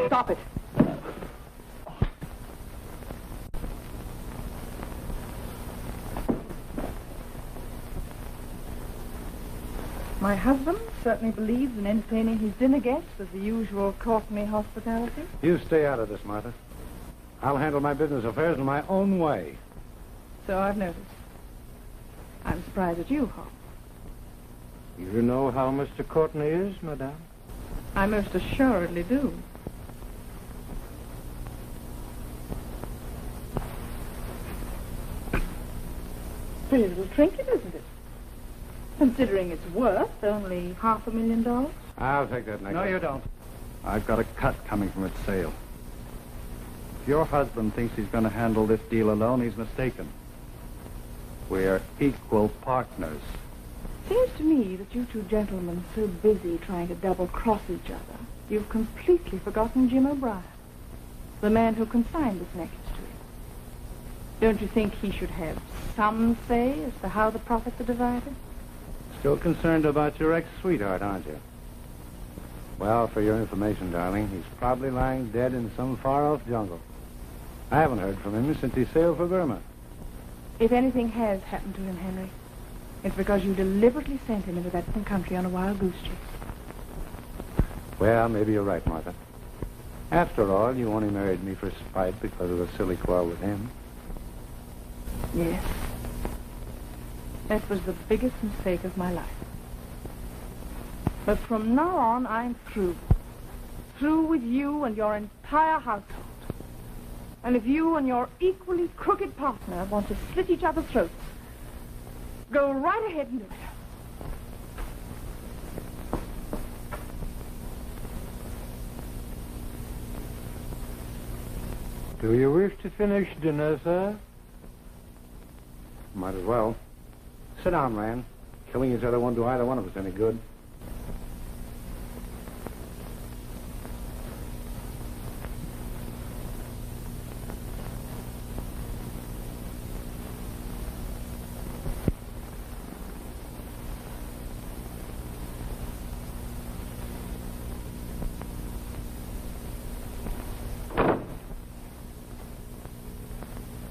Stop it. My husband certainly believes in entertaining his dinner guests with the usual Courtney hospitality. You stay out of this, Martha. I'll handle my business affairs in my own way. So I've noticed. I'm surprised at you, Hobbs. You know how Mr. Courtney is, madame? I most assuredly do. Pretty little trinket, isn't it? Considering its worth only $500,000. I'll take that necklace. No, you don't. I've got a cut coming from its sale. If your husband thinks he's going to handle this deal alone, he's mistaken. We're equal partners. Seems to me that you two gentlemen are so busy trying to double-cross each other, you've completely forgotten Jim O'Brien, the man who consigned this necklace to you. Don't you think he should have some say as to how the profits are divided? Still concerned about your ex-sweetheart, aren't you? Well, for your information, darling, he's probably lying dead in some far-off jungle. I haven't heard from him since he sailed for Burma. If anything has happened to him, Henry, it's because you deliberately sent him into that country on a wild goose chase. Well, maybe you're right, Martha. After all, you only married me for spite because of a silly quarrel with him. Yes. That was the biggest mistake of my life. But from now on, I'm through. Through with you and your entire household. And if you and your equally crooked partner want to slit each other's throats, go right ahead and do it. Do you wish to finish dinner, sir? Might as well. Sit down, Rand. Killing each other won't do either one of us any good.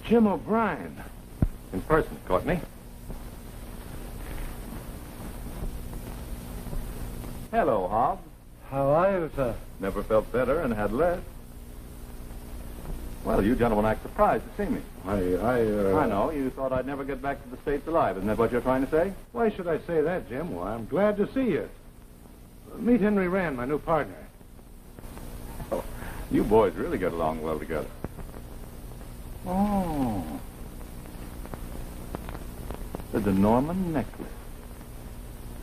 Jim O'Brien. In person, Courtney. Hello, Hobbs. How are you, sir? Never felt better and had less. Well, you gentlemen act surprised to see me. I know. You thought I'd never get back to the States alive. Isn't that what you're trying to say? Why should I say that, Jim? Well, I'm glad to see you. Meet Henry Rand, my new partner. Oh, you boys really get along well together. Oh. The DeNormand necklace.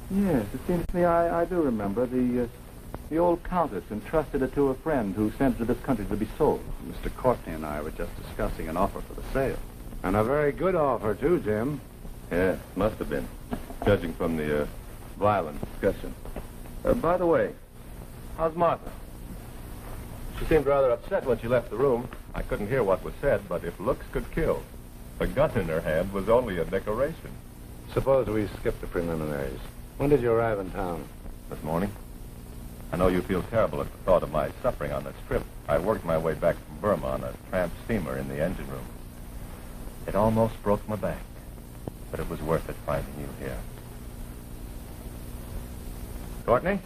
Yes, it seems to me I do remember. The old countess entrusted it to a friend who sent it to this country to be sold. Mr. Courtney and I were just discussing an offer for the sale. And a very good offer, too, Jim. Yeah, must have been, judging from the violent discussion. By the way, how's Martha? She seemed rather upset when she left the room. I couldn't hear what was said, but if looks could kill, the gun in her hand was only a decoration. Suppose we skip the preliminaries. When did you arrive in town? This morning. I know you feel terrible at the thought of my suffering on this trip. I worked my way back from Burma on a tramp steamer in the engine room. It almost broke my back, but it was worth it finding you here. Courtney?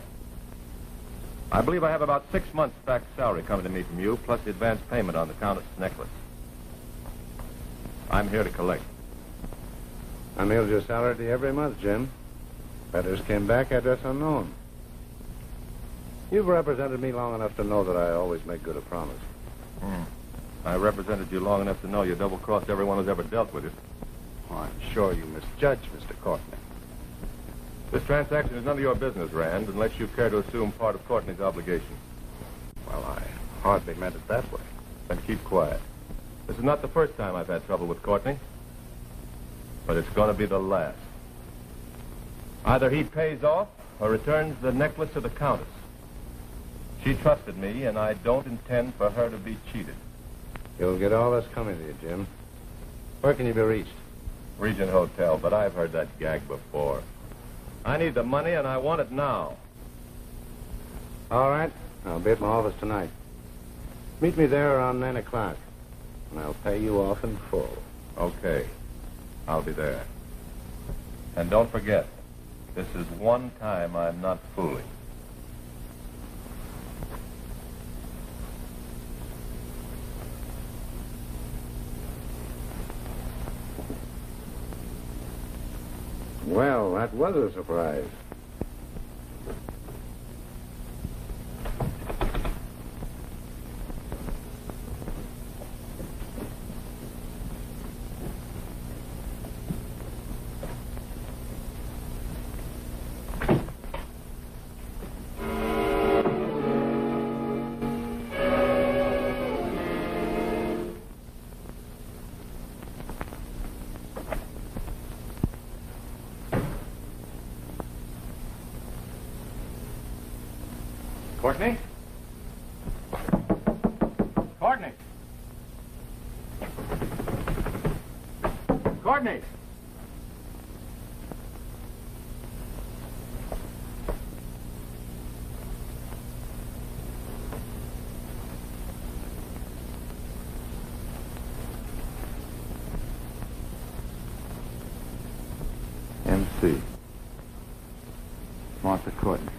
I believe I have about 6 months' back salary coming to me from you, plus the advance payment on the countess' necklace. I'm here to collect. I mailed your salary to you every month, Jim. Letters came back, address unknown. You've represented me long enough to know that I always make good a promise. I represented you long enough to know you double-crossed everyone who's ever dealt with you. Oh, I'm sure you misjudged Mr. Courtney. This transaction is none of your business, Rand, unless you care to assume part of Courtney's obligation. Well, I hardly meant it that way. Then keep quiet. This is not the first time I've had trouble with Courtney, but it's going to be the last. Either he pays off or returns the necklace to the countess. She trusted me, and I don't intend for her to be cheated. You'll get all this coming to you, Jim. Where can you be reached? Regent Hotel, but I've heard that gag before. I need the money, and I want it now. All right. I'll be at my office tonight. Meet me there around 9 o'clock, and I'll pay you off in full. Okay. I'll be there. And don't forget, this is one time I'm not fooling. Well, that was a surprise. Courtney? Courtney? Courtney! MC. Martha Courtney.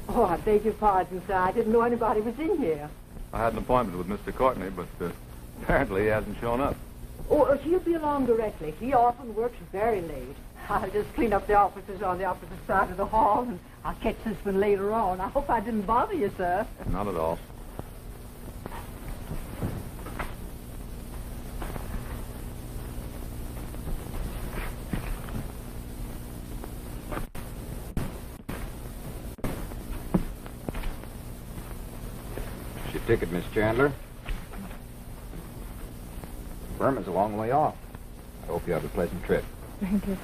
Oh, I beg your pardon, sir. I didn't know anybody was in here. I had an appointment with Mr. Courtney, but apparently he hasn't shown up. Oh, he'll be along directly. He often works very late. I'll just clean up the offices on the opposite side of the hall, and I'll catch this one later on. I hope I didn't bother you, sir. Not at all. Ticket, Miss Chandler. Burma's a long way off. I hope you have a pleasant trip. Thank you.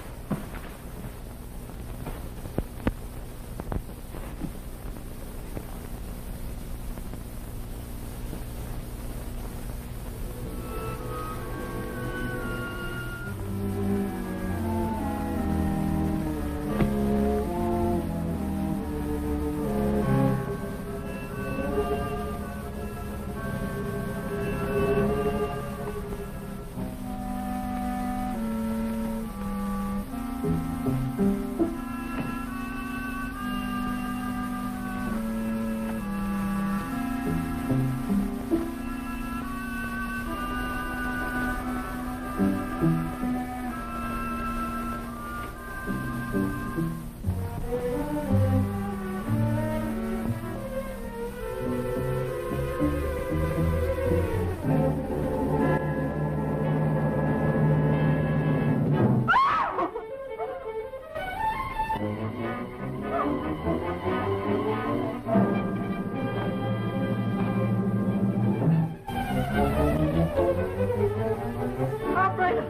Operator!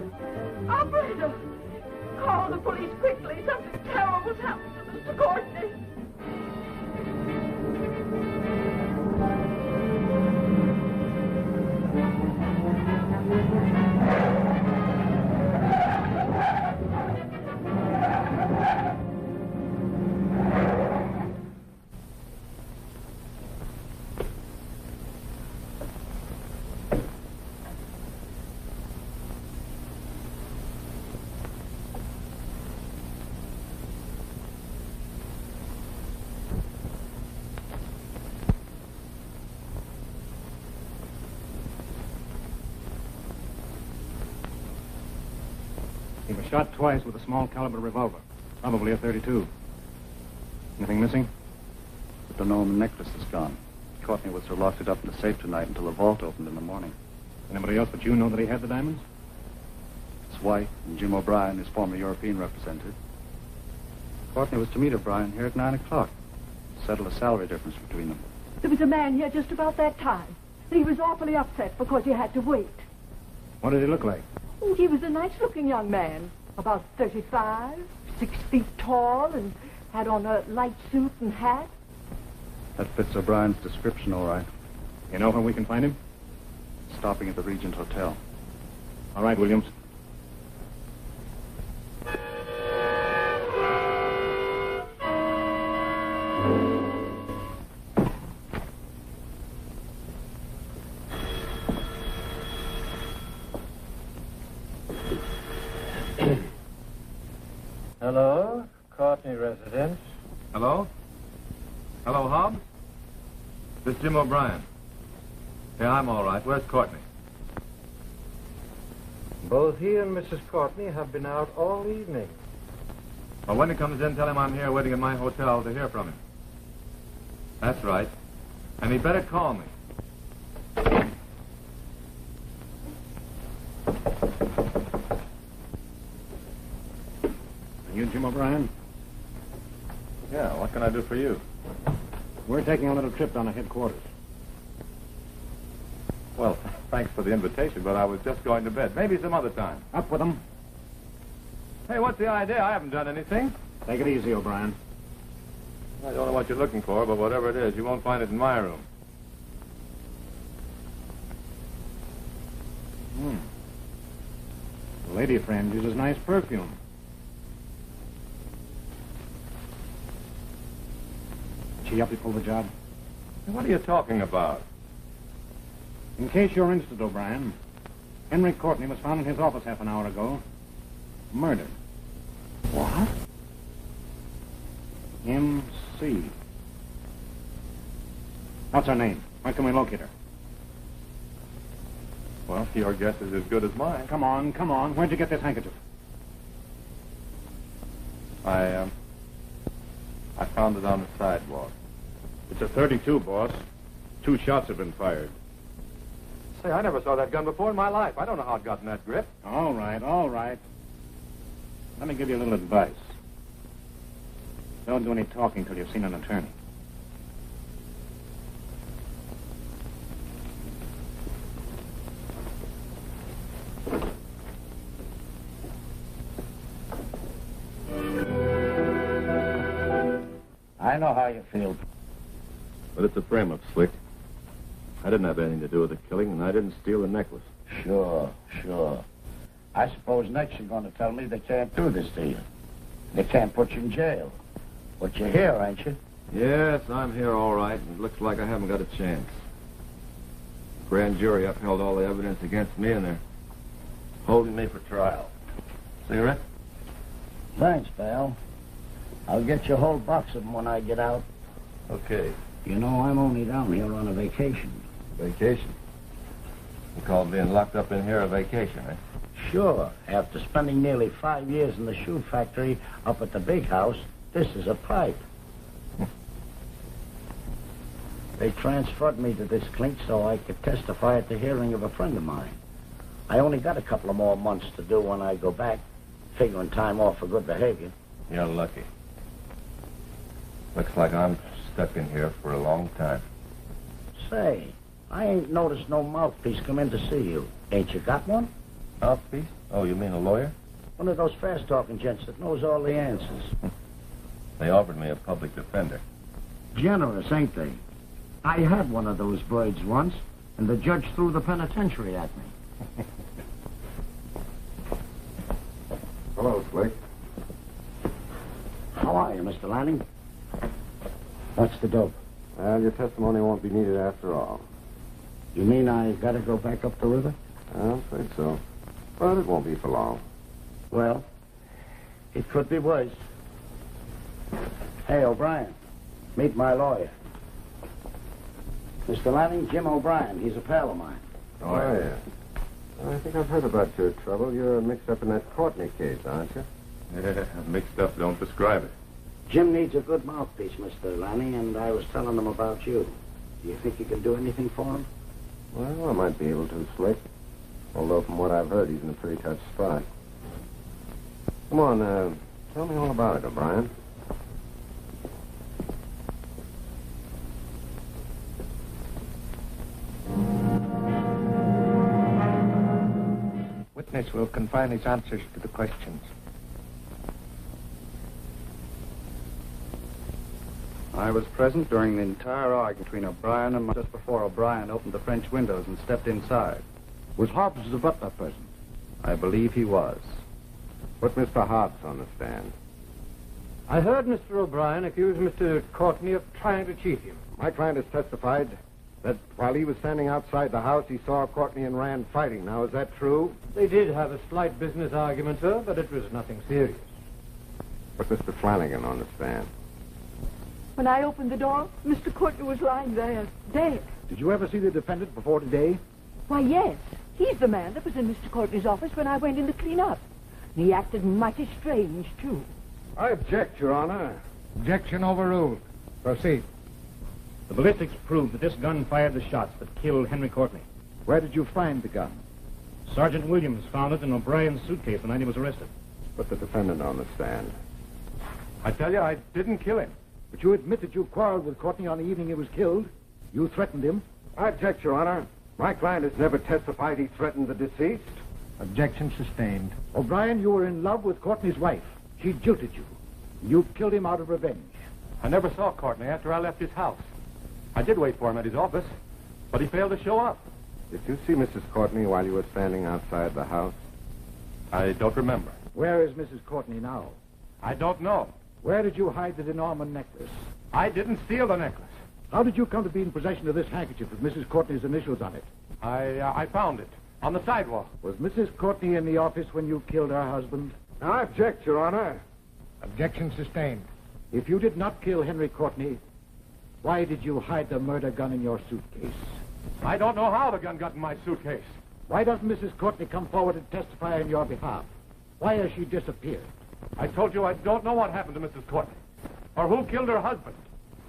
Operator! Call the police quickly. Something terrible's happened to Mr. Courtney. He was shot twice with a small caliber revolver, probably a .32. Anything missing? The DeNormand necklace is gone. Courtney was to lock it up in the safe tonight until the vault opened in the morning. Anybody else but you know that he had the diamonds? His wife and Jim O'Brien, his former European representative. Courtney was to meet O'Brien here at 9 o'clock. Settle a salary difference between them. There was a man here just about that time. He was awfully upset because he had to wait. What did he look like? Oh, he was a nice-looking young man, about 35, 6 feet tall, and had on a light suit and hat. That fits O'Brien's description, all right. You know where we can find him? Stopping at the Regent Hotel. All right, Williams. Hello, Courtney residence. Hello? Hello, Hobbs? This is Jim O'Brien. Yeah, I'm all right. Where's Courtney? Both he and Mrs. Courtney have been out all evening. Well, when he comes in, tell him I'm here waiting at my hotel to hear from him. That's right. And he better call me. Are you Jim O'Brien? Yeah, what can I do for you? We're taking a little trip down to headquarters. Well, thanks for the invitation, but I was just going to bed. Maybe some other time. Up with them. Hey, what's the idea? I haven't done anything. Take it easy, O'Brien. I don't know what you're looking for, but whatever it is, you won't find it in my room. The lady friend uses nice perfume. She help you pull the job? What are you talking about? In case you're interested, O'Brien, Henry Courtney was found in his office half an hour ago. Murdered. What? M.C. What's her name? Where can we locate her? Well, your guess is as good as mine. Come on. Where'd you get this handkerchief? I found it on the sidewalk. It's a .32, boss. 2 shots have been fired. Say, I never saw that gun before in my life. I don't know how it got in that grip. All right. Let me give you a little advice. Don't do any talking till you've seen an attorney. I know how you feel. But it's a frame-up, Slick. I didn't have anything to do with the killing, and I didn't steal the necklace. Sure. I suppose next you're going to tell me they can't do this to you. They can't put you in jail. But you're here, ain't you? Yes, I'm here all right, and it looks like I haven't got a chance. Grand jury upheld all the evidence against me, and they're holding me for trial. Cigarette? Thanks, pal. I'll get you a whole box of them when I get out. Okay. You know, I'm only down here on a vacation. Vacation? You call being locked up in here a vacation, eh? Sure. After spending nearly 5 years in the shoe factory up at the big house, this is a pipe. They transferred me to this clink so I could testify at the hearing of a friend of mine. I only got a couple of more months to do when I go back, figuring time off for good behavior. You're lucky. Looks like I'm stuck in here for a long time. Say, I ain't noticed no mouthpiece come in to see you. Ain't you got one? Mouthpiece? Oh, you mean a lawyer? One of those fast-talking gents that knows all the answers. They offered me a public defender. Generous, ain't they? I had one of those birds once, and the judge threw the penitentiary at me. Hello, Slick. How are you, Mr. Lanning? What's the dope? Well, your testimony won't be needed after all. You mean I gotta go back up the river? I'm afraid so. But it won't be for long. Well, it could be worse. Hey, O'Brien, meet my lawyer. Mr. Lanning, Jim O'Brien. He's a pal of mine. Oh, yeah. I think I've heard about your trouble. You're mixed up in that Courtney case, aren't you? Yeah, mixed up, don't describe it. Jim needs a good mouthpiece, Mr. Lanning, and I was telling him about you. Do you think you can do anything for him? Well, I might be able to, Slick. Although from what I've heard, he's in a pretty tough spot. Come on, tell me all about it, O'Brien. Witness will confine his answers to the questions. I was present during the entire argument between O'Brien and just before O'Brien opened the French windows and stepped inside. Was Hobbs the butler present? I believe he was. Put Mr. Hobbs on the stand. I heard Mr. O'Brien accuse Mr. Courtney of trying to cheat him. My client has testified that while he was standing outside the house, he saw Courtney and Rand fighting. Now, is that true? They did have a slight business argument, sir, but it was nothing serious. Put Mr. Flanagan on the stand. When I opened the door, Mr. Courtney was lying there, dead. Did you ever see the defendant before today? Why, yes. He's the man that was in Mr. Courtney's office when I went in to clean up. And he acted mighty strange, too. I object, Your Honor. Objection overruled. Proceed. The ballistics proved that this gun fired the shots that killed Henry Courtney. Where did you find the gun? Sergeant Williams found it in O'Brien's suitcase the night he was arrested. Put the defendant on the stand. I tell you, I didn't kill him. But you admit that you quarreled with Courtney on the evening he was killed. You threatened him. I object, Your Honor. My client has never testified he threatened the deceased. Objection sustained. O'Brien, you were in love with Courtney's wife. She jilted you. You killed him out of revenge. I never saw Courtney after I left his house. I did wait for him at his office, but he failed to show up. Did you see Mrs. Courtney while you were standing outside the house? I don't remember. Where is Mrs. Courtney now? I don't know. Where did you hide the DeNormand necklace? I didn't steal the necklace. How did you come to be in possession of this handkerchief with Mrs. Courtney's initials on it? I found it on the sidewalk. Was Mrs. Courtney in the office when you killed her husband? I object, Your Honor. Objection sustained. If you did not kill Henry Courtney, why did you hide the murder gun in your suitcase? I don't know how the gun got in my suitcase. Why doesn't Mrs. Courtney come forward and testify on your behalf? Why has she disappeared? I told you I don't know what happened to Mrs. Courtney, or who killed her husband.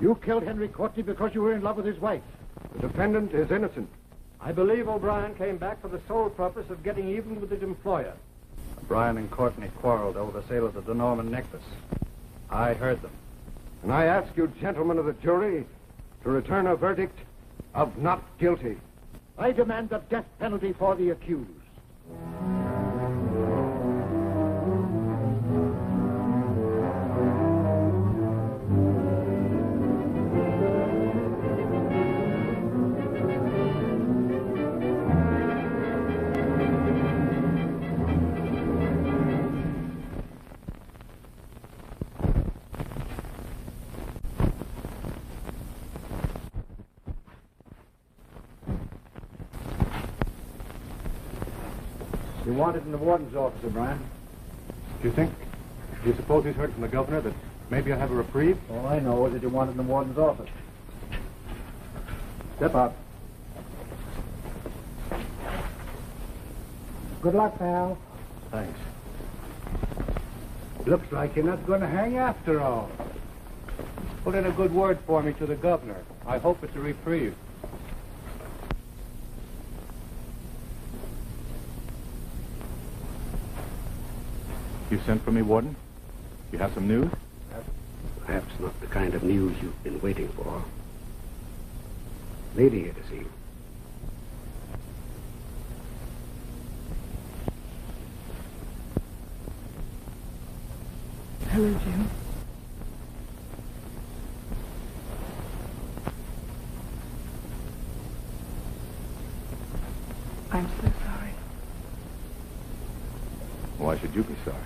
You killed Henry Courtney because you were in love with his wife. The defendant is innocent. I believe O'Brien came back for the sole purpose of getting even with his employer. O'Brien and Courtney quarreled over the sale of the DeNormand necklace. I heard them. And I ask you, gentlemen of the jury, to return a verdict of not guilty. I demand the death penalty for the accused. You wanted in the warden's office, O'Brien. Do you suppose he's heard from the governor that maybe I'll have a reprieve? All I know is that you wanted in the warden's office. Step out. Good luck, pal. Thanks. Looks like you're not going to hang after all. Put in a good word for me to the governor. I hope it's a reprieve. You sent for me, Warden? You have some news? Perhaps not the kind of news you've been waiting for. Lady here to see you. Hello, Jim. I'm so sorry. Why should you be sorry?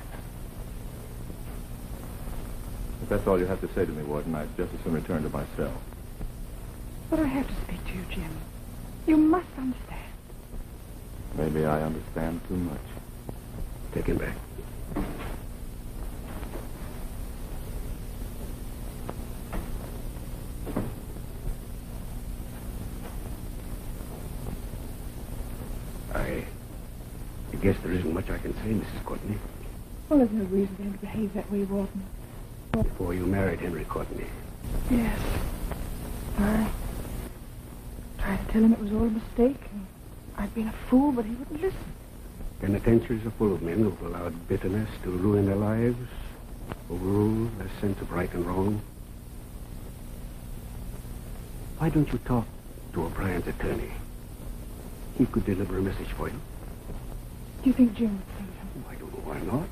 If that's all you have to say to me, Warden, I'd just as soon return to my cell. But I have to speak to you, Jim. You must understand. Maybe I understand too much. Take him back. I guess there isn't much I can say, Mrs. Courtney. Well, there's no reason for him to behave that way, Warden. Before you married Henry Courtney. Yes. I tried to tell him it was all a mistake, and I'd been a fool, but he wouldn't listen. Penitentiaries are full of men who've allowed bitterness to ruin their lives, overrule their sense of right and wrong. Why don't you talk to O'Brien's attorney? He could deliver a message for you. Do you think Jim would save him? I don't know why not.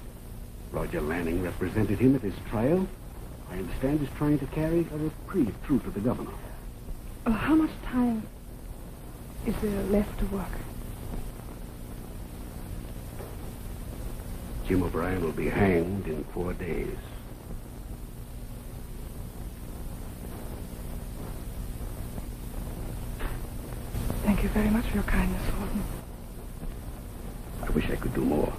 Roger Lanning represented him at his trial. I understand he's trying to carry a reprieve through to the governor. How much time is there left to work? Jim O'Brien will be hanged in 4 days. Thank you very much for your kindness, Warden. I wish I could do more.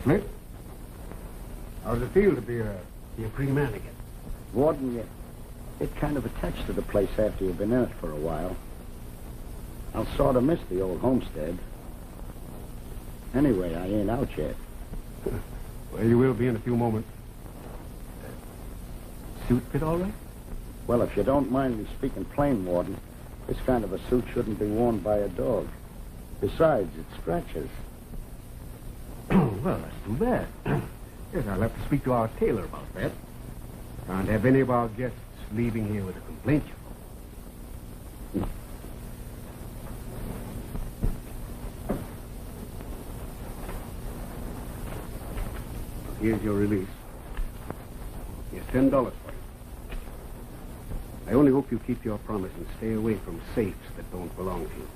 Flint? How does it feel to be a free man again? Warden, you get kind of attached to the place after you've been in it for a while. I'll sort of miss the old homestead. Anyway, I ain't out yet. Well, you will be in a few moments. Suit fit all right? Well, if you don't mind me speaking plain, Warden, this kind of a suit shouldn't be worn by a dog. Besides, it scratches. Well, that's too bad. Yes, I'll have to speak to our tailor about that. Can't have any of our guests leaving here with a complaint. Here's your release. Here's $10 for you. I only hope you keep your promise and stay away from safes that don't belong to you.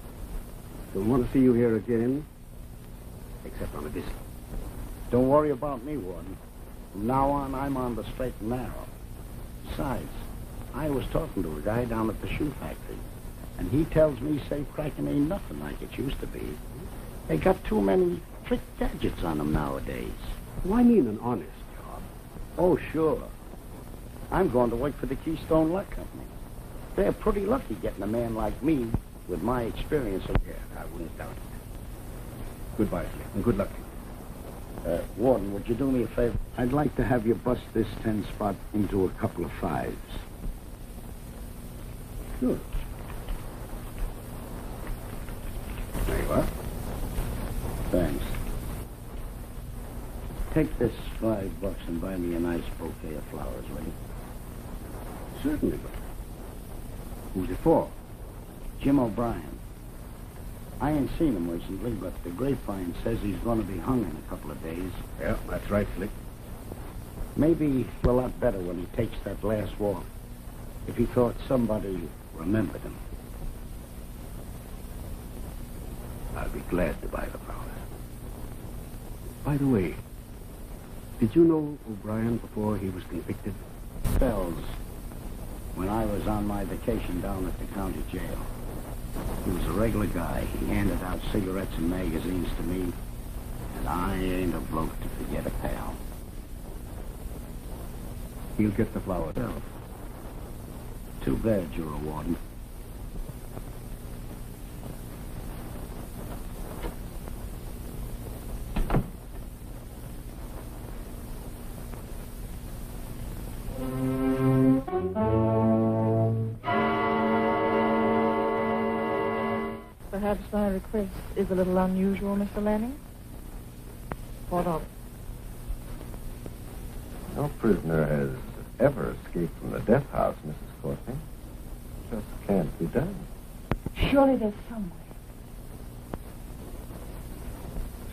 Don't want to see you here again, except on a visit. Don't worry about me, Warden. From now on, I'm on the straight and narrow. Besides, I was talking to a guy down at the shoe factory, and he tells me safe cracking ain't nothing like it used to be. They got too many trick gadgets on them nowadays. Well, I mean an honest job. Oh, sure. I'm going to work for the Keystone Luck Company. They're pretty lucky getting a man like me with my experience. Yeah, I wouldn't doubt it. Goodbye, Slick, and good luck to you. Warden, would you do me a favor? I'd like to have you bust this 10 spot into a couple of 5s. Sure. There you are. Thanks. Take this $5 and buy me a nice bouquet of flowers, will you? Certainly, but who's it for? Jim O'Brien. I ain't seen him recently, but the grapevine says he's going to be hung in a couple of days. Yeah, that's right, Slick. Maybe he'd feel a lot better when he takes that last walk. If he thought somebody remembered him. I'd be glad to buy the powder. By the way, did you know O'Brien before he was convicted? Spells. When I was on my vacation down at the county jail. He was a regular guy. He handed out cigarettes and magazines to me. And I ain't a bloke to forget a pal. He'll get the flower now. Too bad you're a warden. Perhaps my request is a little unusual, Mr. Lanning. What of it? No prisoner has ever escaped from the death house, Mrs. Courtney. Just can't be done. Surely there's some way.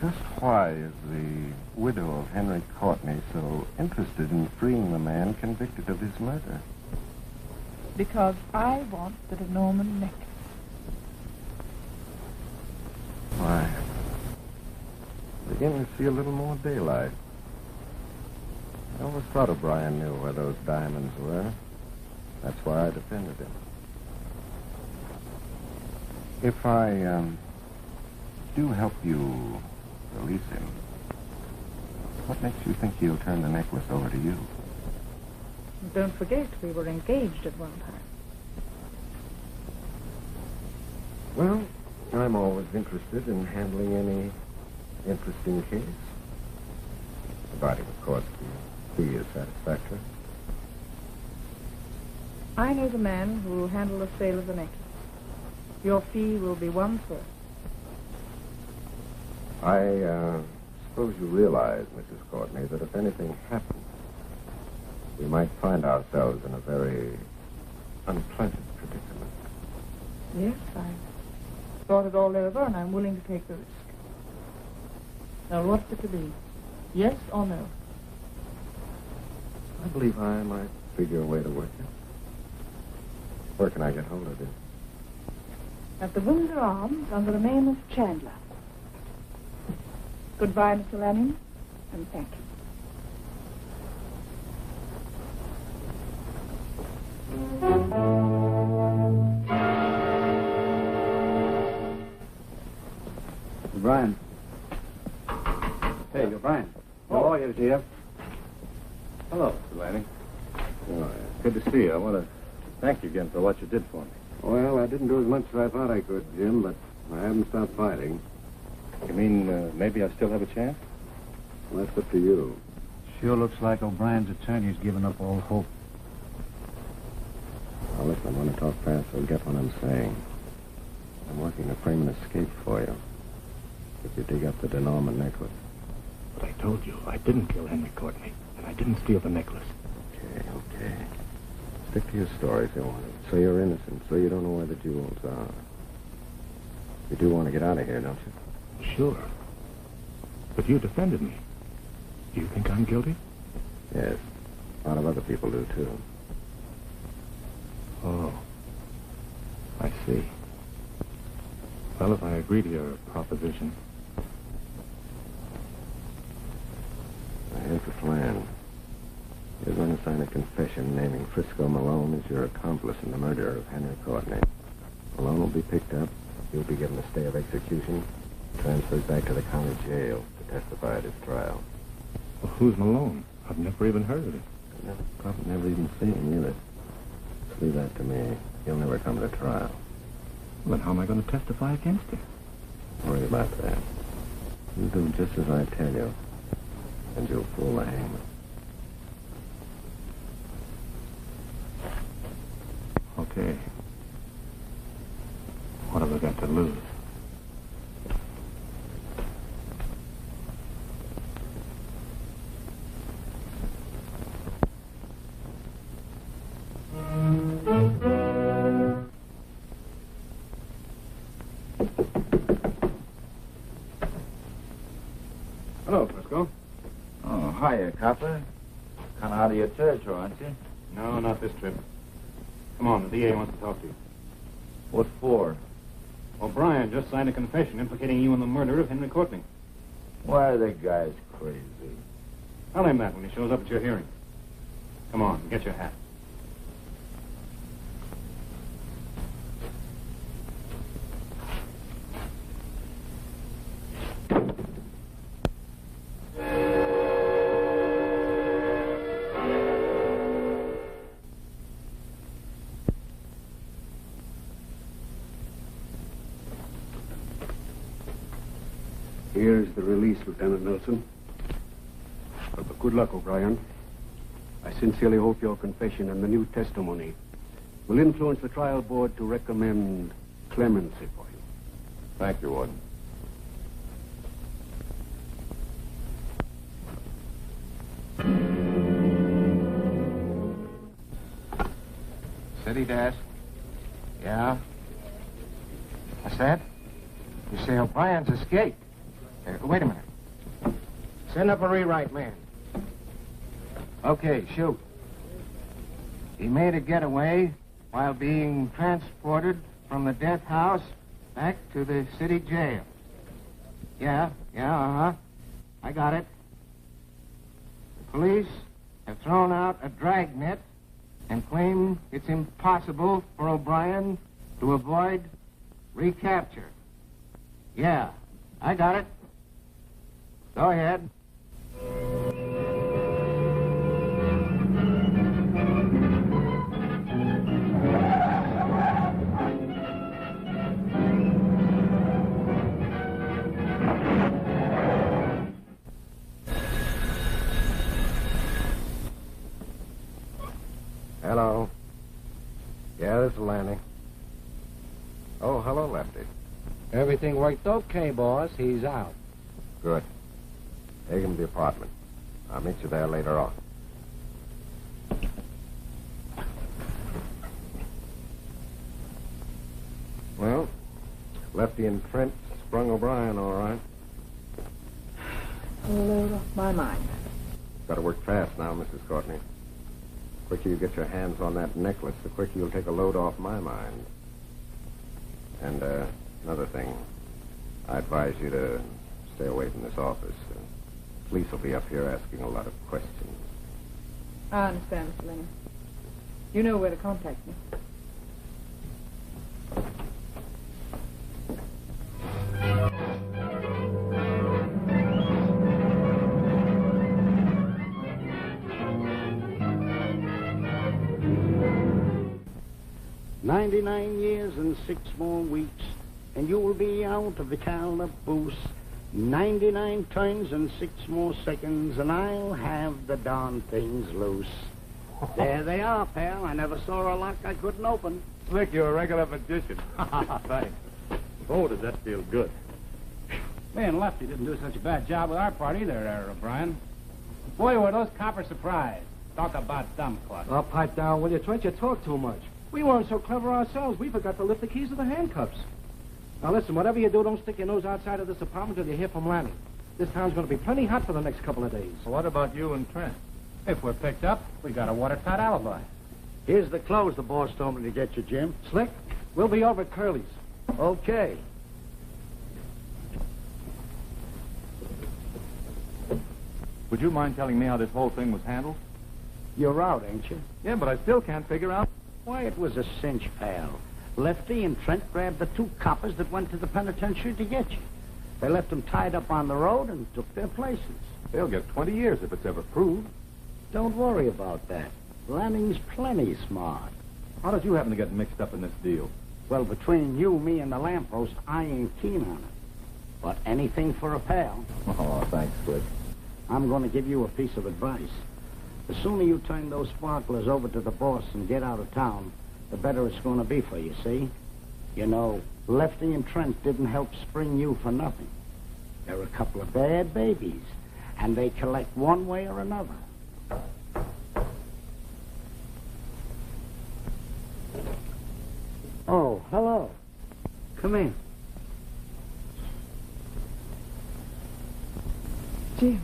Just why is the widow of Henry Courtney so interested in freeing the man convicted of his murder? Because I want the DeNormand necklace. Why? Beginning to see a little more daylight. I always thought O'Brien knew where those diamonds were. That's why I defended him. If I do help you release him, what makes you think he'll turn the necklace over to you? Don't forget, we were engaged at one time. Well, I'm always interested in handling any interesting case. Providing, of course, the fee is satisfactory. I know the man who will handle the sale of the necklace. Your fee will be 1/3. I suppose you realize, Mrs. Courtney, that if anything happened, we might find ourselves in a very unpleasant predicament. Yes, I thought it all over, and I'm willing to take the risk. Now, what's it to be? Yes or no? I believe I might figure a way to work it. Where can I get hold of you? At the Windsor Arms, under the name of Chandler. Goodbye, Mr. Lanning, and thank you. O'Brien. Hey, O'Brien. The lawyer's here. Hello, Mr. Lanning. Oh, good to see you. I want to thank you again for what you did for me. Well, I didn't do as much as I thought I could, Jim, but I haven't stopped fighting. You mean maybe I still have a chance? Well, that's up to you. Sure looks like O'Brien's attorney's given up all hope. Now, listen, I'm going to talk fast, so get what I'm saying. I'm working to frame an escape for you. If you dig up the DeNormand necklace. But I told you, I didn't kill Henry Courtney, and I didn't steal the necklace. Okay. Stick to your story if you want it. So you're innocent, so you don't know where the jewels are. You do want to get out of here, don't you? Sure. But you defended me. Do you think I'm guilty? Yes. A lot of other people do, too. Oh. I see. Well, if I agree to your proposition. Now, here's the plan. You're going to sign a confession naming Frisco Malone as your accomplice in the murder of Henry Courtney. Malone will be picked up. He'll be given a stay of execution, transferred back to the county jail to testify at his trial. Well, who's Malone? I've never even heard of him. Probably never even seen him either. Just leave that to me. He'll never come to trial. Well, then how am I going to testify against him? Don't worry about that. You do just as I tell you, and you'll fool the hangman. Okay. What have I got to lose? Hello, Frisco. Oh, hiya, copper. Kind of out of your territory, aren't you? No, not this trip. Come on, the DA wants to talk to you. What for? O'Brien just signed a confession implicating you in the murder of Henry Courtney. Why are they guys crazy? Tell him that when he shows up at your hearing. Come on, get your hat. Here's the release, Lieutenant Nelson. But good luck, O'Brien. I sincerely hope your confession and the new testimony will influence the trial board to recommend clemency for you. Thank you, Warden. City desk. Yeah? What's that? You say O'Brien's escaped. Wait a minute. Send up a rewrite man. Okay, shoot. He made a getaway while being transported from the death house back to the city jail. Yeah, uh-huh. I got it. The police have thrown out a dragnet and claim it's impossible for O'Brien to avoid recapture. Yeah, I got it. Go ahead. Hello. Yeah, this is Lanning. Oh, hello, Lefty. Everything worked okay, boss. He's out. Good. Take him to the apartment. I'll meet you there later on. Well, Lefty and Trent sprung O'Brien, all right. A load off my mind. Got to work fast now, Mrs. Courtney. The quicker you get your hands on that necklace, the quicker you'll take a load off my mind. And, another thing. I advise you to stay away from this office. Police will be up here asking a lot of questions. I understand, Mr. Lanning. You know where to contact me. "99 years and 6 more weeks, and you will be out of the calaboose. 99 times and 6 more seconds, and I'll have the darn things loose." There they are, pal. I never saw a lock I couldn't open. Slick, you're a regular magician. Thanks. Oh, does that feel good? Me and Lefty didn't do such a bad job with our part either, O'Brien. Boy, were those coppers surprised. Talk about dumb clock. Oh, pipe down, will you, Trent? You talk too much. We weren't so clever ourselves. We forgot to lift the keys of the handcuffs. Now, listen, whatever you do, don't stick your nose outside of this apartment till you hear from Lanning. This town's going to be plenty hot for the next couple of days. Well, what about you and Trent? If we're picked up, we got a watertight alibi. Here's the clothes the boss told me to get you, Jim. Slick, we'll be over at Curly's. Okay. Would you mind telling me how this whole thing was handled? You're out, ain't you? Yeah, but I still can't figure out. Why, it was a cinch, pal. Lefty and Trent grabbed the 2 coppers that went to the penitentiary to get you. They left them tied up on the road and took their places. They'll get 20 years if it's ever proved. Don't worry about that. Lanning's plenty smart. How did you happen to get mixed up in this deal? Well, between you, me, and the lamppost, I ain't keen on it. But anything for a pal. Oh, thanks, Slick. I'm going to give you a piece of advice. The sooner you turn those sparklers over to the boss and get out of town, the better it's going to be for you, see? You know, Lefty and Trent didn't help spring you for nothing. They're a couple of bad babies, and they collect one way or another. Oh, hello. Come in. Jim.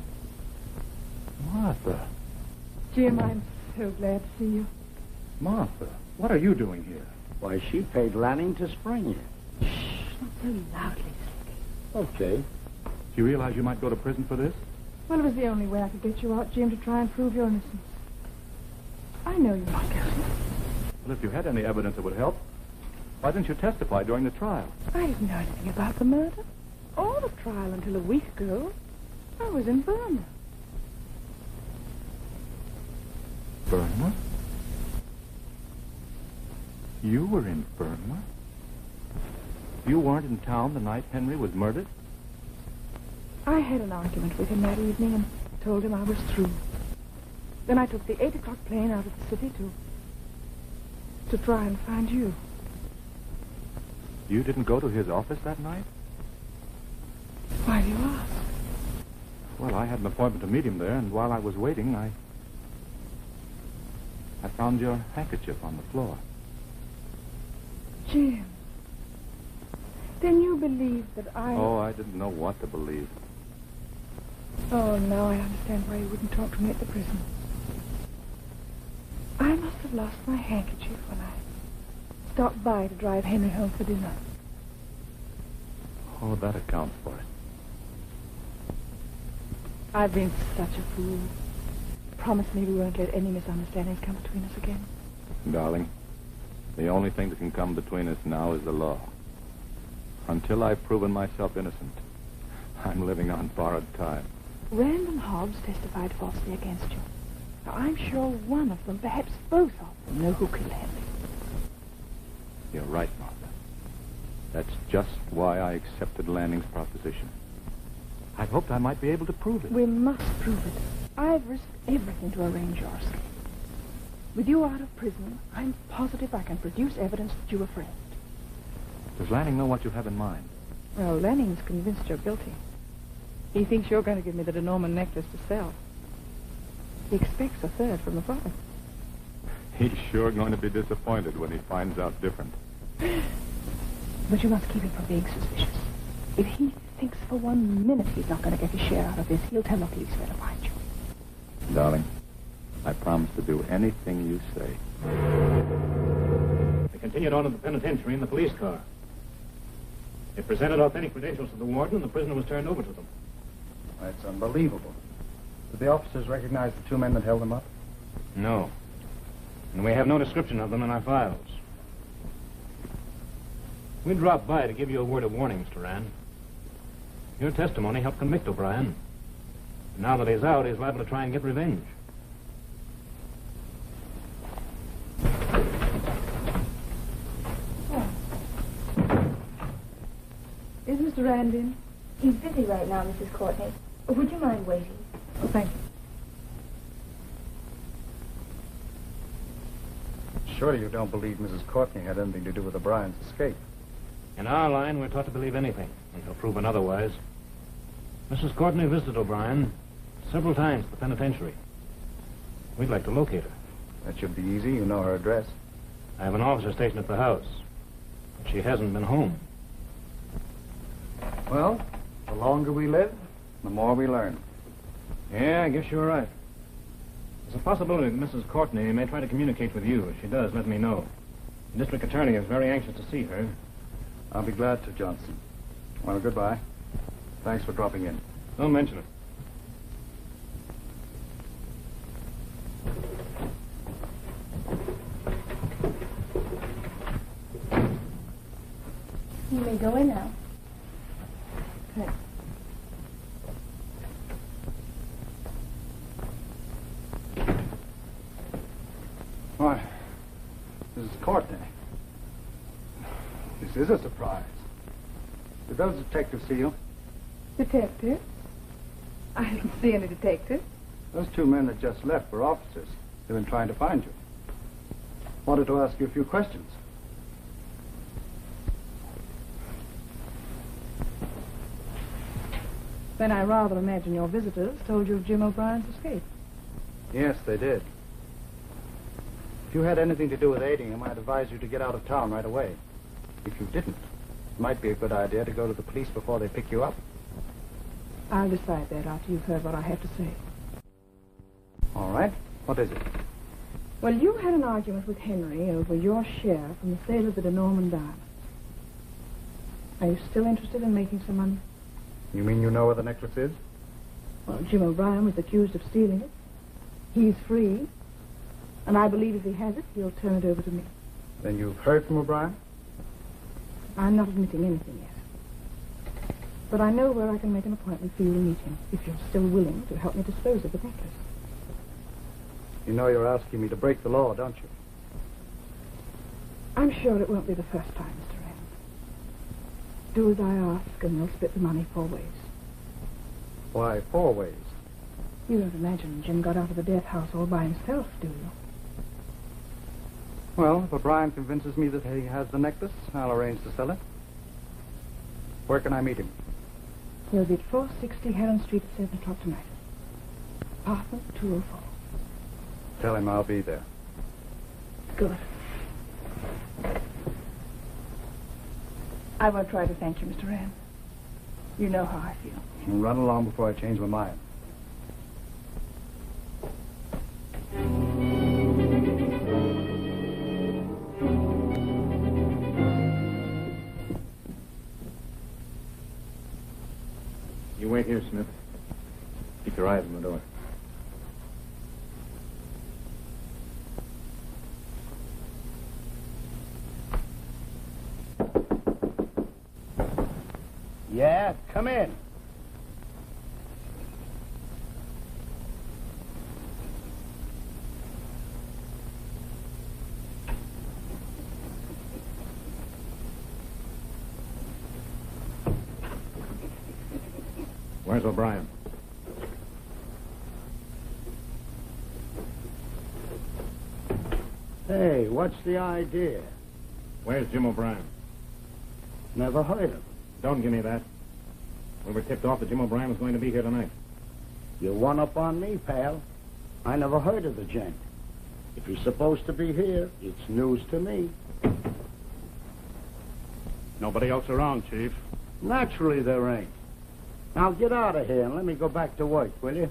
Martha. Jim, I'm so glad to see you. Martha, what are you doing here? Why, she paid Lanning to spring you. Not so loudly, Slicky. Okay. Do you realize you might go to prison for this? Well, it was the only way I could get you out, Jim, to try and prove your innocence. I know you're not guilty. Well, if you had any evidence that would help, why didn't you testify during the trial? I didn't know anything about the murder or the trial until a week ago. I was in Burma. Burma? You were in Burma? You weren't in town the night Henry was murdered? I had an argument with him that evening and told him I was through. Then I took the 8 o'clock plane out of the city to try and find you. You didn't go to his office that night? Why do you ask? Well, I had an appointment to meet him there, and while I was waiting, I found your handkerchief on the floor. Jim, then you believe that I... Oh, I didn't know what to believe. Oh, now I understand why you wouldn't talk to me at the prison. I must have lost my handkerchief when I stopped by to drive Henry home for dinner. Oh, that accounts for it. I've been such a fool. Promise me we won't let any misunderstandings come between us again. Darling, the only thing that can come between us now is the law. Until I've proven myself innocent, I'm living on borrowed time. Rand and Hobbs testified falsely against you. Now, I'm sure one of them, perhaps both of them, know who killed Henry. You're right, Martha. That's just why I accepted Lanning's proposition. I hoped I might be able to prove it. We must prove it. I've risked everything to arrange your escape. With you out of prison, I'm positive I can produce evidence that you were framed. Does Lanning know what you have in mind? Well, Lanning's convinced you're guilty. He thinks you're going to give me the DeNormand necklace to sell. He expects a third from the price. He's sure going to be disappointed when he finds out different. But you must keep him from being suspicious. If he thinks for 1 minute he's not going to get his share out of this, he'll tell the police where to find you. Darling, I promise to do anything you say. They continued on to the penitentiary in the police car. They presented authentic credentials to the warden, and the prisoner was turned over to them. That's unbelievable. Did the officers recognize the two men that held them up? No. And we have no description of them in our files. We dropped by to give you a word of warning, Mr. Rand. Your testimony helped convict O'Brien. Now that he's out, he's liable to try and get revenge. Is Mr. Rand in? He's busy right now, Mrs. Courtney. Would you mind waiting? Oh, thank you. Surely you don't believe Mrs. Courtney had anything to do with O'Brien's escape. In our line, we're taught to believe anything until proven otherwise. Mrs. Courtney visited O'Brien several times at the penitentiary. We'd like to locate her. That should be easy. You know her address. I have an officer stationed at the house, but she hasn't been home. Well, the longer we live, the more we learn. Yeah, I guess you're right. There's a possibility that Mrs. Courtney may try to communicate with you. If she does, let me know. The district attorney is very anxious to see her. I'll be glad to, Johnson. Well, goodbye. Thanks for dropping in. Don't mention it. You may go in now. Thanks. Why, Mrs. Courtney. This is a surprise. Did those detectives see you? Detective? I didn't see any detective. Those two men that just left were officers. They've been trying to find you. Wanted to ask you a few questions. Then I rather imagine your visitors told you of Jim O'Brien's escape. Yes, they did. If you had anything to do with aiding him, I'd advise you to get out of town right away. If you didn't, it might be a good idea to go to the police before they pick you up. I'll decide that after you've heard what I have to say. All right. What is it? Well, you had an argument with Henry over your share from the sale of the DeNormand diamond. Are you still interested in making some money? You mean you know where the necklace is? Well, Jim O'Brien was accused of stealing it. He's free. And I believe if he has it, he'll turn it over to me. Then you've heard from O'Brien? I'm not admitting anything yet. But I know where I can make an appointment for you to meet him, if you're still willing to help me dispose of the necklace. You know you're asking me to break the law, don't you? I'm sure it won't be the first time, Mr. Rand. Do as I ask, and we'll split the money 4 ways. Why, 4 ways? You don't imagine Jim got out of the death house all by himself, do you? Well, if O'Brien convinces me that he has the necklace, I'll arrange to sell it. Where can I meet him? He'll be at 460 Heron Street at 7 o'clock tonight. Apartment 204. Tell him I'll be there. Good. I won't try to thank you, Mr. Rand. You know how I feel. And run along before I change my mind. You wait here, Smith. Keep your eyes on the door. Yeah, come in. Where's O'Brien? Hey, what's the idea? Where's Jim O'Brien? Never heard of him. Don't give me that. We were tipped off that Jim O'Brien was going to be here tonight. You one up on me, pal. I never heard of the gent. If he's supposed to be here, it's news to me. Nobody else around, Chief. Naturally there ain't. Now get out of here and let me go back to work, will you?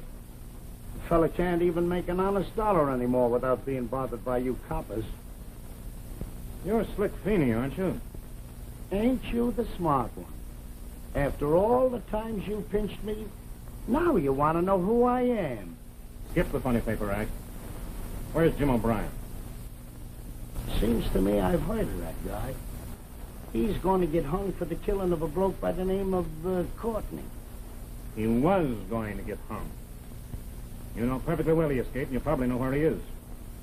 The fella can't even make an honest dollar anymore without being bothered by you coppers. You're Slick Feeney, aren't you? Ain't you the smart one? After all the times you pinched me, now you want to know who I am. Skip the funny paper act. Where's Jim O'Brien? Seems to me I've heard of that guy. He's going to get hung for the killing of a bloke by the name of Courtney. He was going to get hung. You know perfectly well he escaped, and you probably know where he is.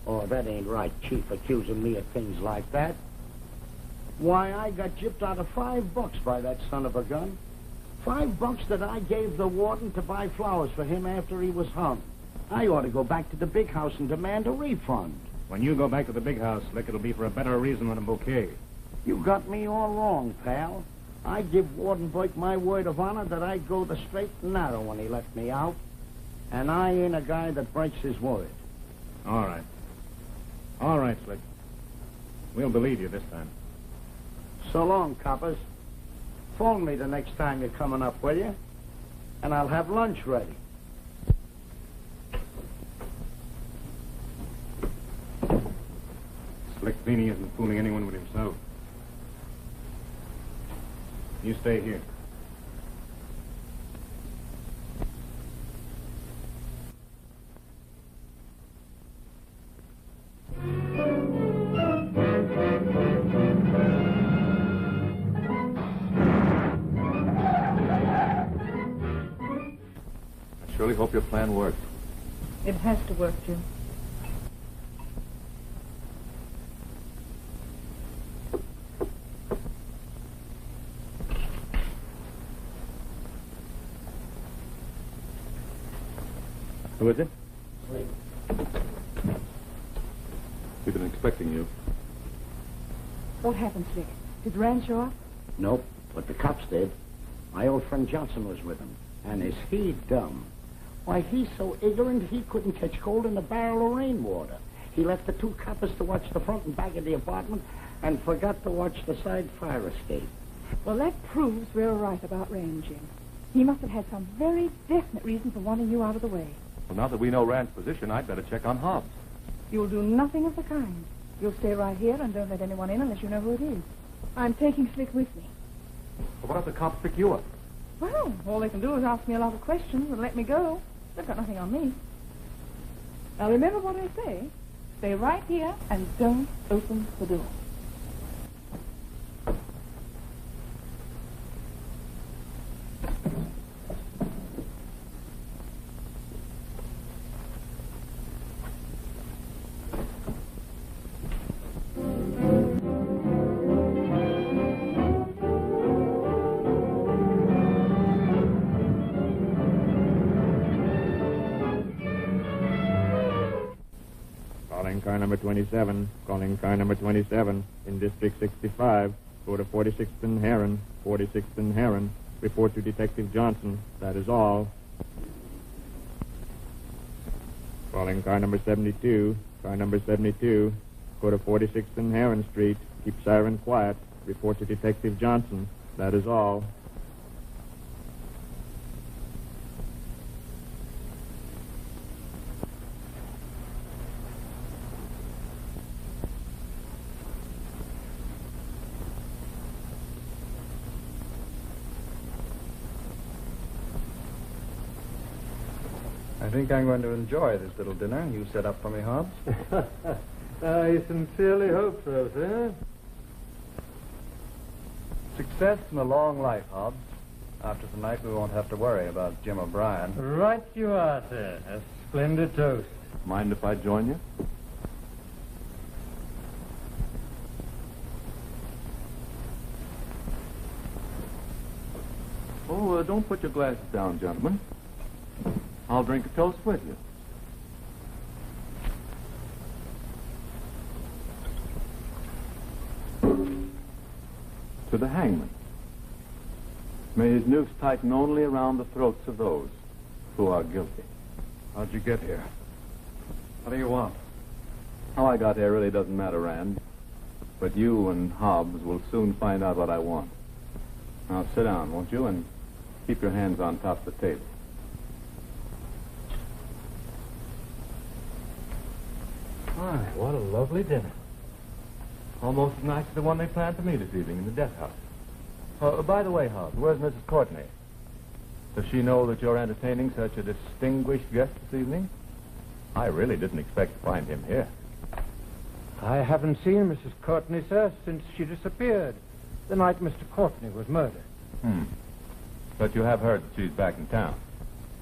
Oh, that ain't right, Chief, accusing me of things like that. Why, I got gypped out of $5 by that son of a gun. $5 that I gave the warden to buy flowers for him after he was hung. I ought to go back to the big house and demand a refund. When you go back to the big house, Slick, it'll be for a better reason than a bouquet. You got me all wrong, pal. I give Warden Burke my word of honor that I'd go the straight and narrow when he left me out. And I ain't a guy that breaks his word. All right. All right, Slick. We'll believe you this time. So long, coppers. Phone me the next time you're coming up, will you? And I'll have lunch ready. Slick Feeney isn't fooling anyone with himself. You stay here. I surely hope your plan works. It has to work, Jim. Who is it? We've been expecting you. What happened, Slick? Did Rand show up? Nope, but the cops did. My old friend Johnson was with him. And is he dumb? Why, he's so ignorant he couldn't catch cold in a barrel of rainwater. He left the 2 coppers to watch the front and back of the apartment and forgot to watch the side fire escape. Well, that proves we're right about Rand, Jim. He must have had some very definite reason for wanting you out of the way. Well, now that we know Rand's position, I'd better check on Hobbs. You'll do nothing of the kind. You'll stay right here and don't let anyone in unless you know who it is. I'm taking Slick with me. Well, what if the cops pick you up? Well, all they can do is ask me a lot of questions and let me go. They've got nothing on me. Now, remember what I say. Stay right here and don't open the door. Calling car number 27. Calling car number 27 in District 65. Go to 46th and Heron. 46th and Heron. Report to Detective Johnson. That is all. Calling car number 72. Car number 72. Go to 46th and Heron Street. Keep siren quiet. Report to Detective Johnson. That is all. I think I'm going to enjoy this little dinner you set up for me, Hobbs. I sincerely hope so, sir. Success and a long life, Hobbs. After tonight, we won't have to worry about Jim O'Brien. Right you are, sir. A splendid toast. Mind if I join you? Oh, don't put your glasses down, gentlemen. I'll drink a toast with you. To the hangman. May his noose tighten only around the throats of those who are guilty. How'd you get here? What do you want? How I got here really doesn't matter, Rand. But you and Hobbs will soon find out what I want. Now sit down, won't you, and keep your hands on top of the table. My, what a lovely dinner. Almost as nice as the one they planned for me this evening in the death house. Oh, by the way, Hobbs, where's Mrs. Courtney? Does she know that you're entertaining such a distinguished guest this evening? I really didn't expect to find him here. I haven't seen Mrs. Courtney, sir, since she disappeared the night Mr. Courtney was murdered. But you have heard that she's back in town.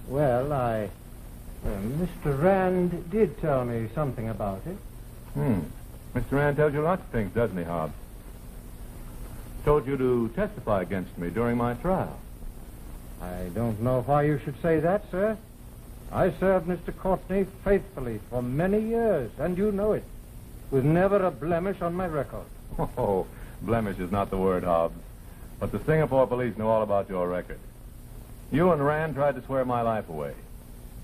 Well, Mr. Rand did tell me something about it. Mr. Rand tells you lots of things, doesn't he, Hobbs? Told you to testify against me during my trial. I don't know why you should say that, sir. I served Mr. Courtney faithfully for many years, and you know it, with never a blemish on my record. Oh, blemish is not the word, Hobbs. But the Singapore police know all about your record. You and Rand tried to swear my life away.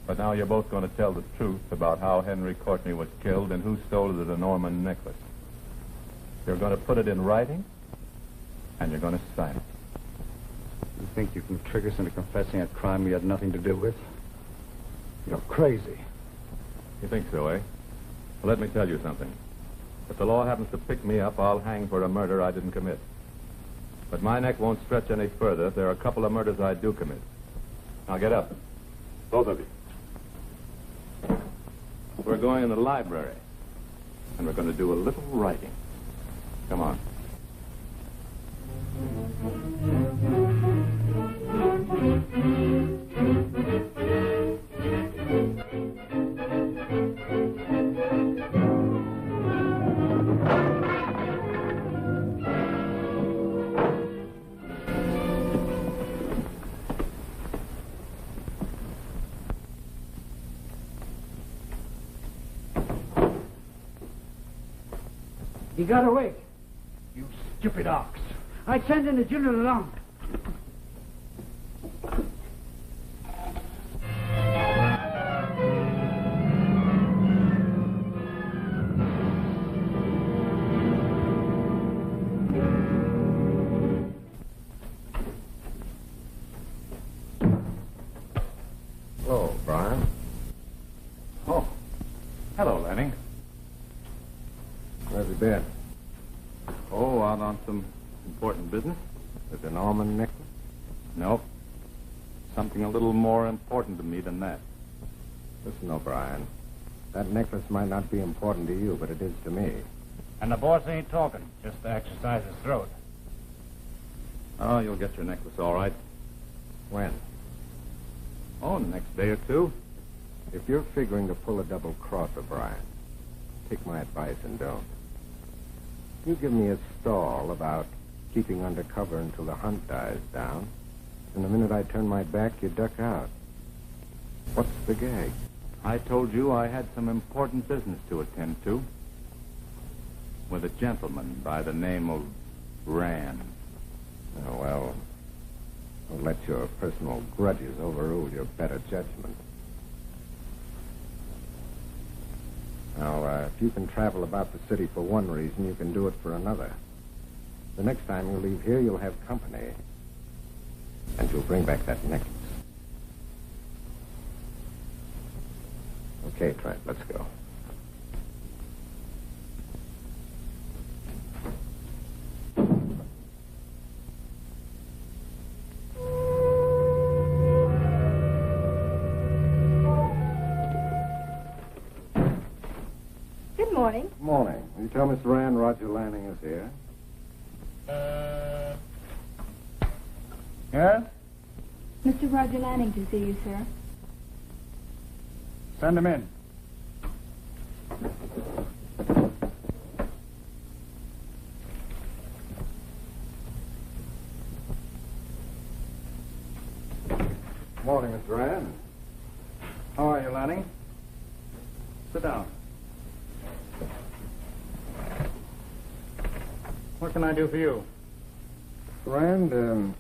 But now you're both going to tell the truth about how Henry Courtney was killed and who stole the DeNormand necklace. You're going to put it in writing, and you're going to sign it. You think you can trick us into confessing a crime we had nothing to do with? You're crazy. You think so, eh? Well, let me tell you something. If the law happens to pick me up, I'll hang for a murder I didn't commit. But my neck won't stretch any further if there are a couple of murders I do commit. Now get up. Both of you. We're going in the library, and we're going to do a little writing. Come on. He got away. You stupid ox. I sent in the general along. Hello, Brian. Hello, Lanning. Where's he been? Oh, out on some important business? The DeNormand necklace? Nope. Something a little more important to me than that. Listen, O'Brien. That necklace might not be important to you, but it is to me. And the boss ain't talking, just to exercise his throat. Oh, you'll get your necklace all right. When? Oh, the next day or two. If you're figuring to pull a double cross, O'Brien, take my advice and don't. You give me a stall about keeping undercover until the hunt dies down, and the minute I turn my back, you duck out. What's the gag? I told you I had some important business to attend to. With a gentleman by the name of Rand. Oh, well, don't let your personal grudges overrule your better judgment. Now, if you can travel about the city for one reason, you can do it for another. The next time you leave here, you'll have company. And you'll bring back that necklace. Okay, Trent, let's go. Good morning. Morning. Will you tell Miss Rand Roger Lanning is here? Yes? Mr. Roger Lanning to see you, sir. Send him in. Morning, Miss Rand. How are you, Lanning? Sit down. What can I do for you? Rand,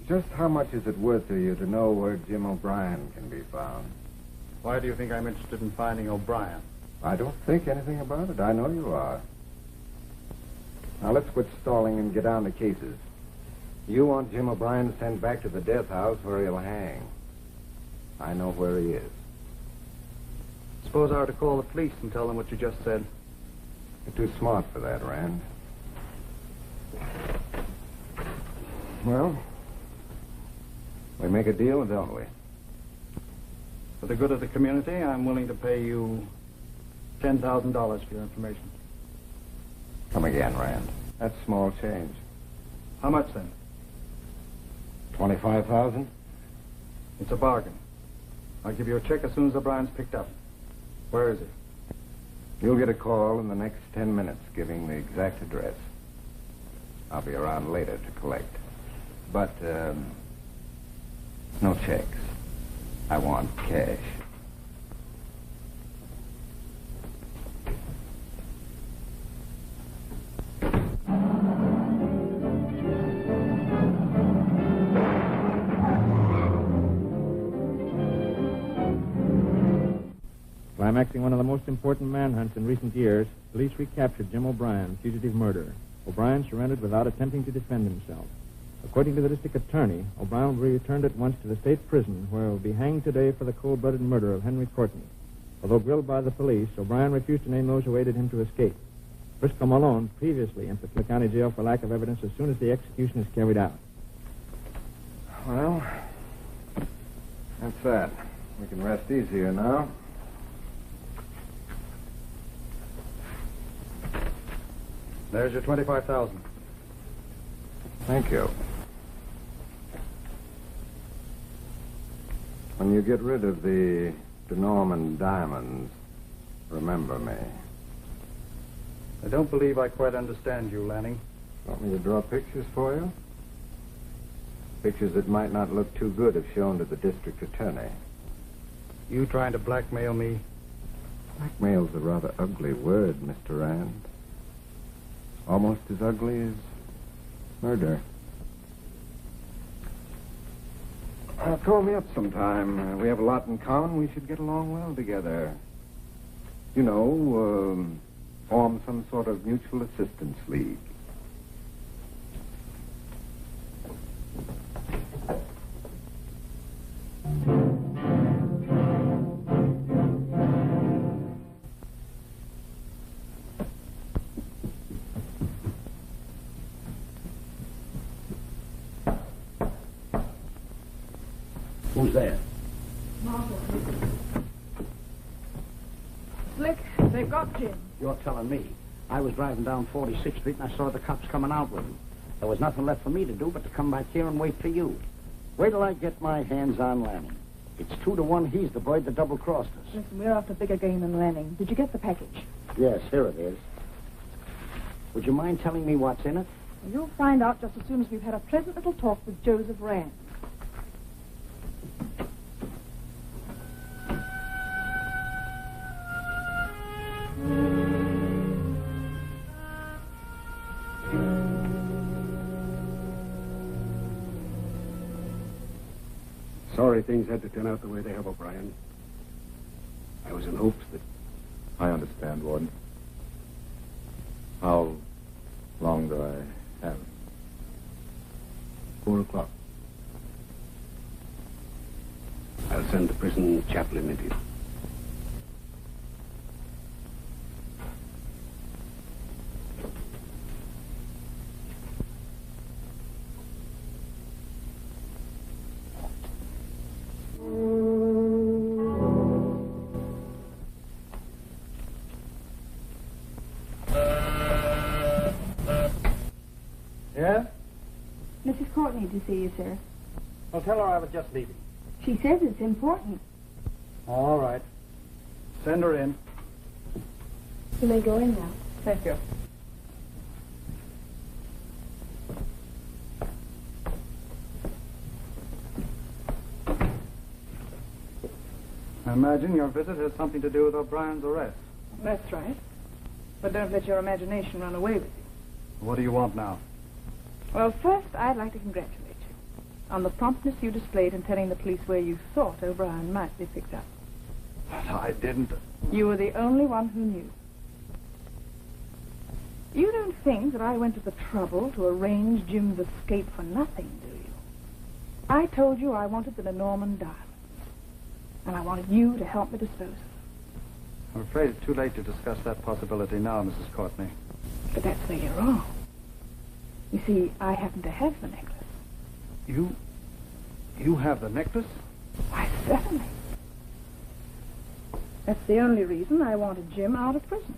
just how much is it worth to you to know where Jim O'Brien can be found? Why do you think I'm interested in finding O'Brien? I don't think anything about it. I know you are. Now, let's quit stalling and get down to cases. You want Jim O'Brien sent back to the death house where he'll hang. I know where he is. Suppose I were to call the police and tell them what you just said. You're too smart for that, Rand. Well, we make a deal, don't we? For the good of the community, I'm willing to pay you $10,000 for your information. Come again, Rand. That's small change. How much, then? 25,000? It's a bargain. I'll give you a check as soon as O'Brien's picked up. Where is he? You'll get a call in the next 10 minutes giving the exact address. I'll be around later to collect. But, no checks. I want cash. Climaxing one of the most important manhunts in recent years, police recaptured Jim O'Brien, fugitive murderer. O'Brien surrendered without attempting to defend himself. According to the district attorney, O'Brien will be returned at once to the state prison, where he will be hanged today for the cold-blooded murder of Henry Courtney. Although grilled by the police, O'Brien refused to name those who aided him to escape. Briscoe Malone previously entered the county jail for lack of evidence as soon as the execution is carried out. Well, that's that. We can rest easier now. There's your 25,000. Thank you. When you get rid of the DeNormand diamonds, remember me. I don't believe I quite understand you, Lanning. Want me to draw pictures for you? Pictures that might not look too good if shown to the district attorney. You trying to blackmail me? Blackmail's a rather ugly word, Mr. Rand. Almost as ugly as murder. Call me up sometime. We have a lot in common. We should get along well together. You know, form some sort of mutual assistance league. Who's there? Slick, they've got Jim. You're telling me. I was driving down 46th Street and I saw the cops coming out with him. There was nothing left for me to do but to come back here and wait for you. Wait till I get my hands on Lanning. It's 2-1 he's the bird that double-crossed us. Listen, we're after bigger game than Lanning. Did you get the package? Yes, here it is. Would you mind telling me what's in it? Well, you'll find out just as soon as we've had a pleasant little talk with Joseph Rand. Sorry things had to turn out the way they have, O'Brien. I was in hopes that... I understand, Warden. How long do I have? 4 o'clock. I'll send the prison chaplain into you. Yeah? Mrs. Courtney to see you, sir. Well, tell her I was just leaving. She says it's important. All right. Send her in. You may go in now. Thank you. I imagine your visit has something to do with O'Brien's arrest. That's right. But don't let your imagination run away with you. What do you want now? Well, first, I'd like to congratulate you on the promptness you displayed in telling the police where you thought O'Brien might be picked up. I didn't. You were the only one who knew. You don't think that I went to the trouble to arrange Jim's escape for nothing, do you? I told you I wanted the DeNormand diamonds, and I wanted you to help me dispose of them. I'm afraid it's too late to discuss that possibility now, Mrs. Courtney. But that's where you're wrong. You see, I happen to have the necklace. You have the necklace? Why, certainly. That's the only reason I wanted Jim out of prison.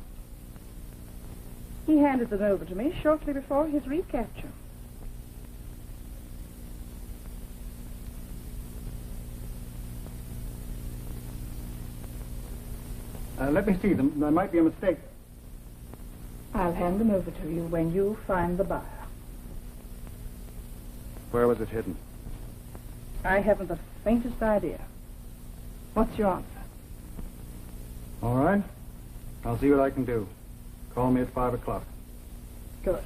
He handed it over to me shortly before his recapture. Let me see them. There might be a mistake. I'll hand them over to you when you find the buyer. Where was it hidden? I haven't the faintest idea. What's your answer? All right. I'll see what I can do. Call me at 5 o'clock. Good.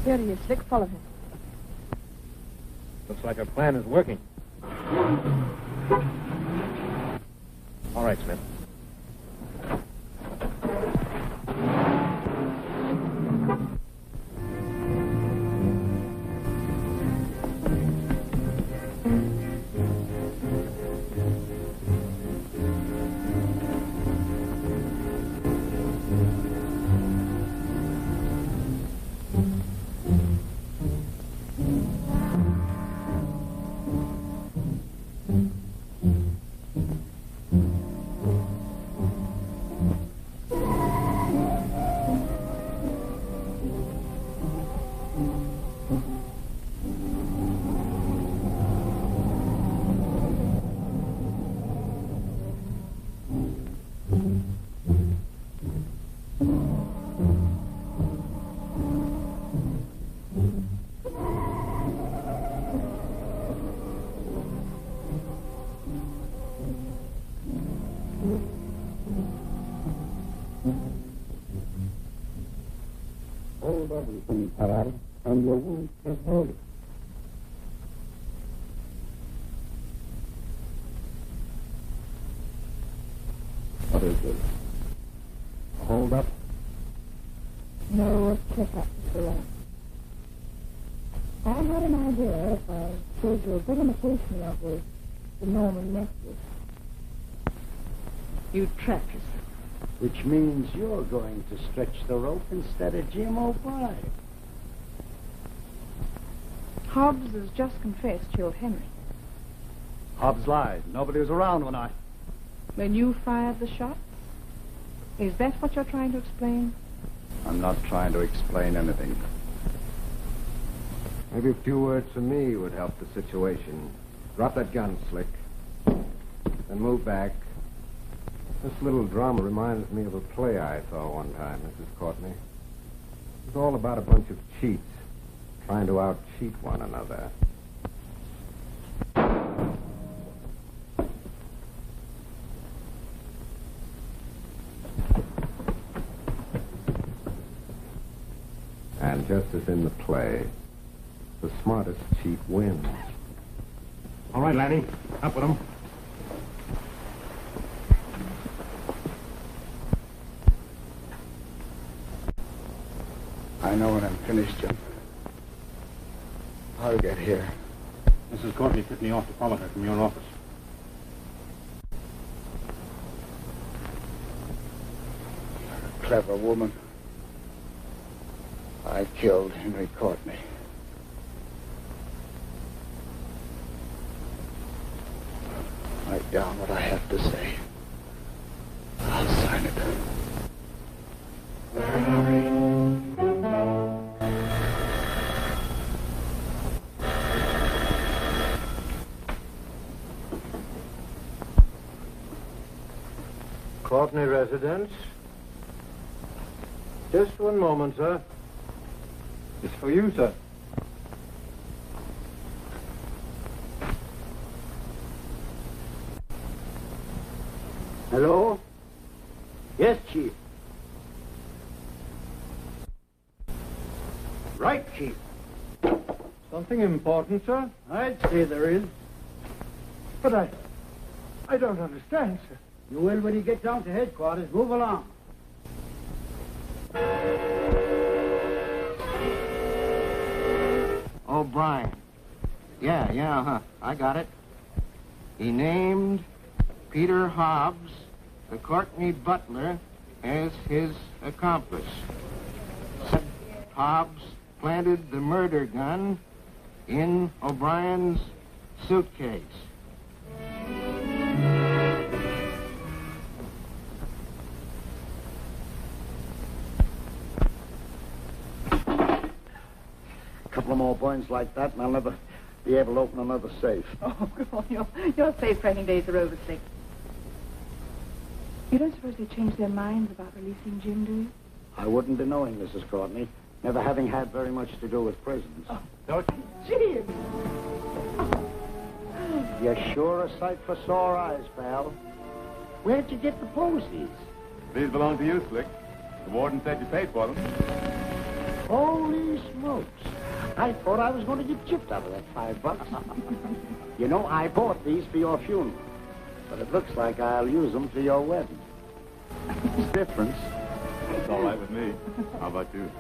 There he is, Slick. Follow him. Looks like our plan is working. All right, Smith. Hold everything, Parada, and your wound is holy. No, check out Mr. Lanning. I had an idea if I showed you a good imitation of the DeNormand necklace. You trap yourself. Which means you're going to stretch the rope instead of Jim O'Brien. Hobbs has just confessed killed Henry. Hobbs lied. Nobody was around when I... When you fired the shot? Is that what you're trying to explain? I'm not trying to explain anything. Maybe a few words from me would help the situation. Drop that gun, Slick. Then move back. This little drama reminds me of a play I saw one time, Mrs. Courtney. It was all about a bunch of cheats trying to out-cheat one another. And just as in the play, the smartest cheat wins. All right, Lanning. Up with him. I know when I'm finished, Jim. I'll get here. Mrs. Courtney tipped me off to follow her from your office. You're a clever woman. I killed Henry Courtney. Write down what I have to say. I'll sign it. Courtney residence. Just one moment, sir. It's for you, sir. Hello? Yes, Chief. Right, Chief. Something important, sir? I'd say there is. But I don't understand, sir. You will when you get down to headquarters. Move along. O'Brien. Yeah, I got it. He named Peter Hobbs, the Courtney butler, as his accomplice. Hobbs planted the murder gun in O'Brien's suitcase. A couple of more points like that, and I'll never be able to open another safe. Oh, God, your safe-cracking days are over, Slick. You don't suppose they changed their minds about releasing Jim, do you? I wouldn't be knowing, Mrs. Courtney, never having had very much to do with prisons. Oh. Don't Jim! You're sure a sight for sore eyes, pal. Where'd you get the posies? These belong to you, Slick. The warden said you paid for them. Holy smokes. I thought I was going to get chipped out of that $5. You know, I bought these for your funeral. But it looks like I'll use them for your wedding. What's the difference? It's all right with me. How about you?